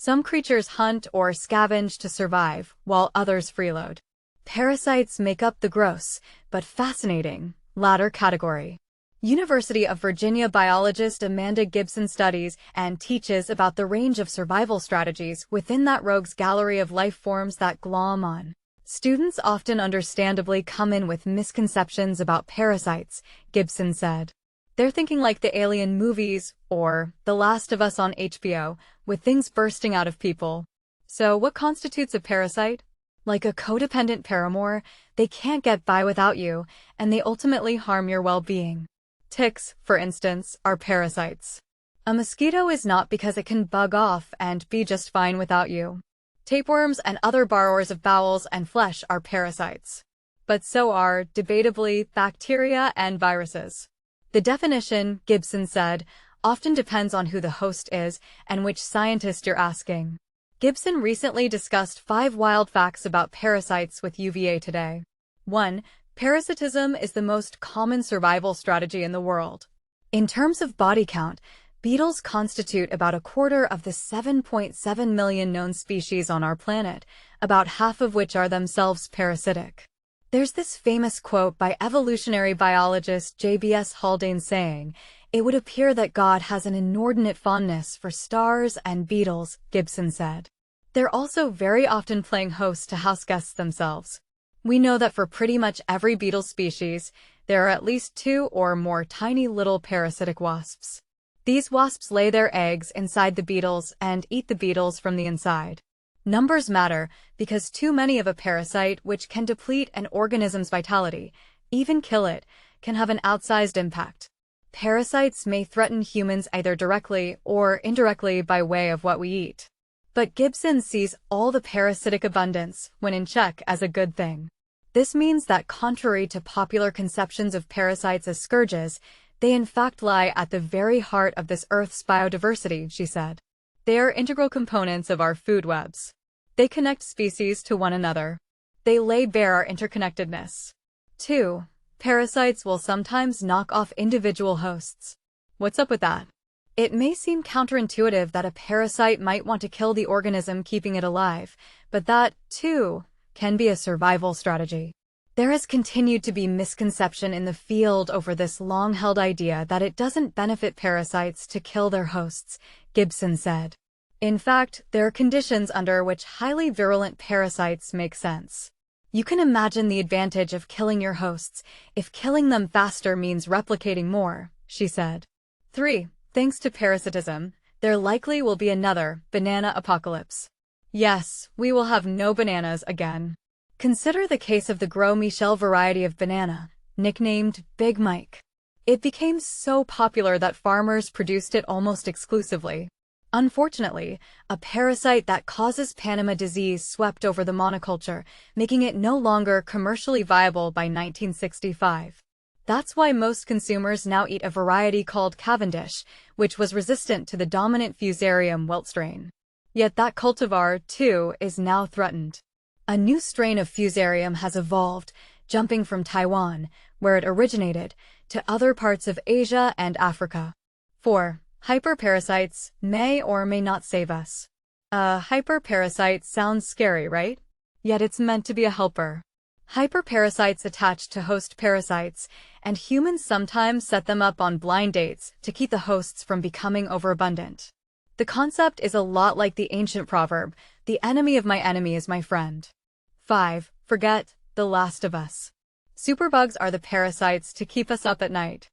Some creatures hunt or scavenge to survive, while others freeload. Parasites make up the gross, but fascinating, latter category. University of Virginia biologist Amanda Gibson studies and teaches about the range of survival strategies within that rogues gallery of life forms that glom on. Students often understandably come in with misconceptions about parasites, Gibson said. They're thinking like the Alien movies, or The Last of Us on HBO, with things bursting out of people. So what constitutes a parasite? Like a codependent paramour, they can't get by without you, and they ultimately harm your well-being. Ticks, for instance, are parasites. A mosquito is not because it can bug off and be just fine without you. Tapeworms and other borrowers of bowels and flesh are parasites. But so are, debatably, bacteria and viruses. The definition, Gibson said, often depends on who the host is and which scientist you're asking. Gibson recently discussed 5 wild facts about parasites with UVA Today. 1. Parasitism is the most common survival strategy in the world. In terms of body count, beetles constitute about a quarter of the 7.7 million known species on our planet, about half of which are themselves parasitic. There's this famous quote by evolutionary biologist J.B.S. Haldane saying, "It would appear that God has an inordinate fondness for stars and beetles," Gibson said. They're also very often playing host to houseguests themselves. We know that for pretty much every beetle species, there are at least 2 or more tiny little parasitic wasps. These wasps lay their eggs inside the beetles and eat the beetles from the inside. Numbers matter because too many of a parasite, which can deplete an organism's vitality, even kill it, can have an outsized impact. Parasites may threaten humans either directly or indirectly by way of what we eat. But Gibson sees all the parasitic abundance, when in check, as a good thing. This means that contrary to popular conceptions of parasites as scourges, they in fact lie at the very heart of this Earth's biodiversity, she said. They are integral components of our food webs. They connect species to one another. They lay bare our interconnectedness. 2. Parasites will sometimes knock off individual hosts. What's up with that? It may seem counterintuitive that a parasite might want to kill the organism keeping it alive, but that, too, can be a survival strategy. There has continued to be misconception in the field over this long-held idea that it doesn't benefit parasites to kill their hosts, Gibson said. In fact, there are conditions under which highly virulent parasites make sense. You can imagine the advantage of killing your hosts if killing them faster means replicating more, she said. 3. Thanks to parasitism, there likely will be another banana apocalypse. Yes, we will have no bananas again. Consider the case of the Gros Michel variety of banana, nicknamed Big Mike. It became so popular that farmers produced it almost exclusively. Unfortunately, a parasite that causes Panama disease swept over the monoculture, making it no longer commercially viable by 1965. That's why most consumers now eat a variety called Cavendish, which was resistant to the dominant Fusarium wilt strain. Yet that cultivar, too, is now threatened. A new strain of Fusarium has evolved, jumping from Taiwan, where it originated, to other parts of Asia and Africa. 4. Hyperparasites may or may not save us. A hyperparasite sounds scary, right? Yet it's meant to be a helper. Hyperparasites attach to host parasites, and humans sometimes set them up on blind dates to keep the hosts from becoming overabundant. The concept is a lot like the ancient proverb, "The enemy of my enemy is my friend." 5. Forget The Last of Us. Superbugs are the parasites to keep us up at night.